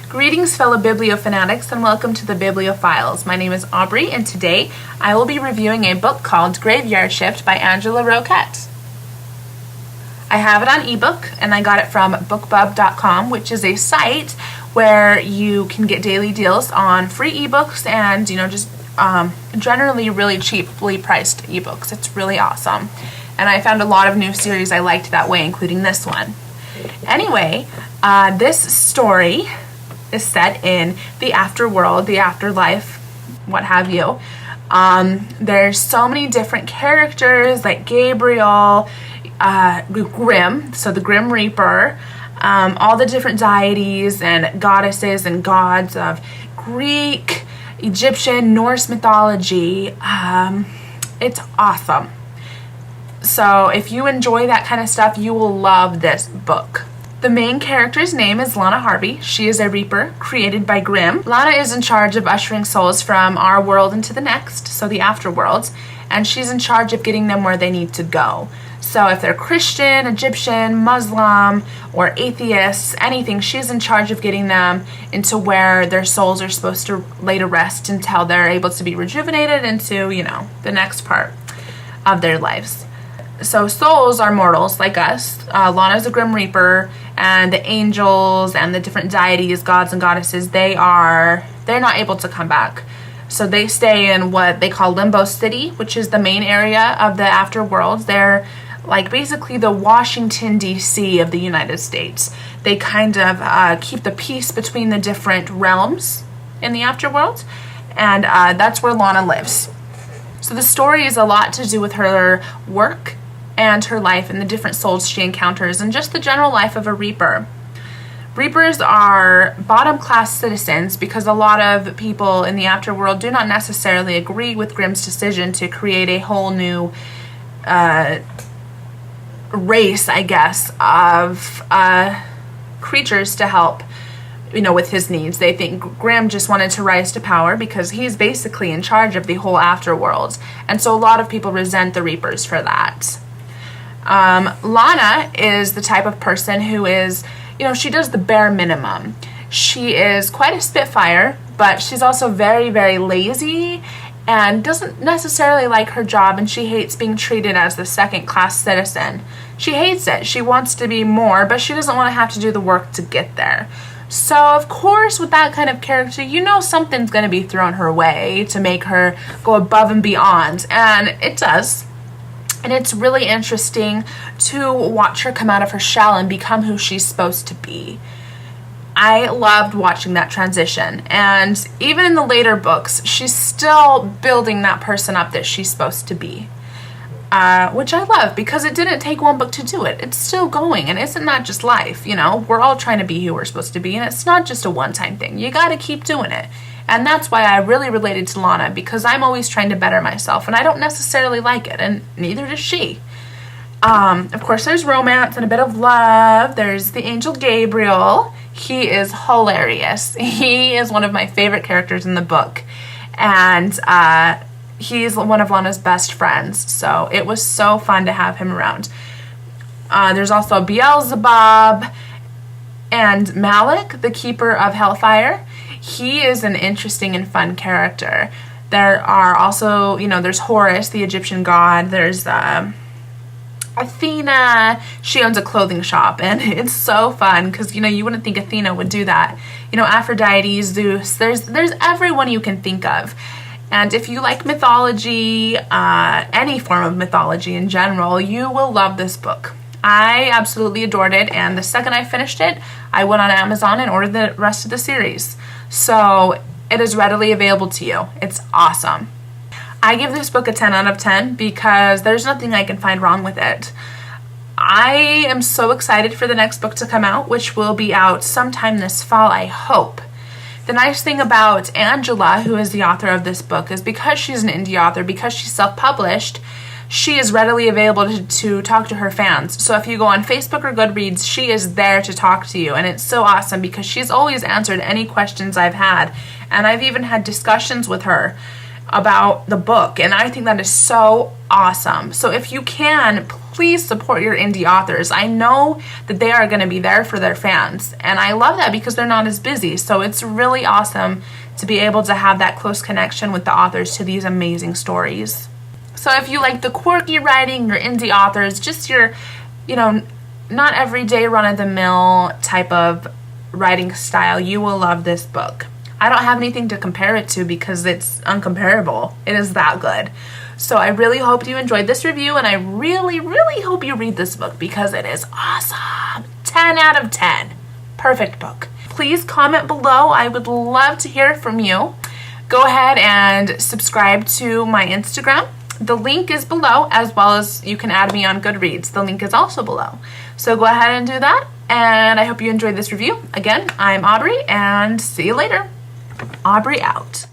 Greetings, fellow bibliofanatics, and welcome to the Bibliophiles. My name is Aubrie, and today I will be reviewing a book called Graveyard Shift by Angela Roquet. I have it on ebook, and I got it from bookbub.com, which is a site where you can get daily deals on free ebooks and, just generally really cheaply priced ebooks. It's really awesome. And I found a lot of new series I liked that way, including this one. Anyway, this story is set in the afterworld, the afterlife, what have you. There's so many different characters like Gabriel, Grim, so the Grim Reaper, all the different deities and goddesses and gods of Greek, Egyptian, Norse mythology. It's awesome. So if you enjoy that kind of stuff, you will love this book. The main character's name is Lana Harvey. She is a Reaper created by Grimm. Lana is in charge of ushering souls from our world into the next, so the afterworlds, and she's in charge of getting them where they need to go. So if they're Christian, Egyptian, Muslim, or atheists, anything, she's in charge of getting them into where their souls are supposed to lay to rest until they're able to be rejuvenated into, the next part of their lives. So souls are mortals like us. Lana's a Grim Reaper, and the angels and the different deities, gods and goddesses, they're not able to come back. So they stay in what they call Limbo City, which is the main area of the afterworlds. They're like basically the Washington, D.C. of the United States. They kind of keep the peace between the different realms in the afterworld, and that's where Lana lives. So the story is a lot to do with her work and her life and the different souls she encounters and just the general life of a Reaper. Reapers are bottom-class citizens because a lot of people in the afterworld do not necessarily agree with Grimm's decision to create a whole new race, I guess, of creatures to help, with his needs. They think Grimm just wanted to rise to power because he's basically in charge of the whole afterworld. And so a lot of people resent the Reapers for that. Lana is the type of person who is, she does the bare minimum. She is quite a spitfire, but she's also very, very lazy and doesn't necessarily like her job, and she hates being treated as the second-class citizen. She hates it. She wants to be more, but she doesn't want to have to do the work to get there. So, of course, with that kind of character, something's going to be thrown her way to make her go above and beyond, and it does. And it's really interesting to watch her come out of her shell and become who she's supposed to be. I loved watching that transition. And even in the later books, she's still building that person up that she's supposed to be. Which I love because it didn't take one book to do it. It's still going. And isn't that just life? We're all trying to be who we're supposed to be. And it's not just a one-time thing. You got to keep doing it. And that's why I really related to Lana, because I'm always trying to better myself, and I don't necessarily like it, and neither does she. Of course, there's romance and a bit of love. There's the angel Gabriel. He is hilarious. He is one of my favorite characters in the book, and he's one of Lana's best friends, so it was so fun to have him around. There's also Beelzebub and Malik, the keeper of Hellfire. He is an interesting and fun character. There are also, there's Horus, the Egyptian god. There's Athena. She owns a clothing shop, and it's so fun because, you wouldn't think Athena would do that. Aphrodite, Zeus, there's everyone you can think of. And if you like mythology, any form of mythology in general, you will love this book. I absolutely adored it, and the second I finished it, I went on Amazon and ordered the rest of the series. So it is readily available to you. It's awesome. I give this book a 10 out of 10 because there's nothing I can find wrong with it. I am so excited for the next book to come out, which will be out sometime this fall, I hope. The nice thing about Angela, who is the author of this book, is because she's an indie author, because she's self-published, she is readily available to talk to her fans. So if you go on Facebook or Goodreads, she is there to talk to you. And it's so awesome because she's always answered any questions I've had. And I've even had discussions with her about the book, and I think that is so awesome. So if you can, please support your indie authors. I know that they are going to be there for their fans, and I love that because they're not as busy. So it's really awesome to be able to have that close connection with the authors to these amazing stories. So if you like the quirky writing, your indie authors, just your, not everyday run-of-the-mill type of writing style, you will love this book. I don't have anything to compare it to because it's uncomparable. It is that good. So I really hope you enjoyed this review, and I really, really hope you read this book because it is awesome. 10 out of 10. Perfect book. Please comment below. I would love to hear from you. Go ahead and subscribe to my Instagram. The link is below, as well as you can add me on Goodreads. The link is also below. So go ahead and do that, and I hope you enjoyed this review. Again, I'm Aubrie, and see you later. Aubrie out.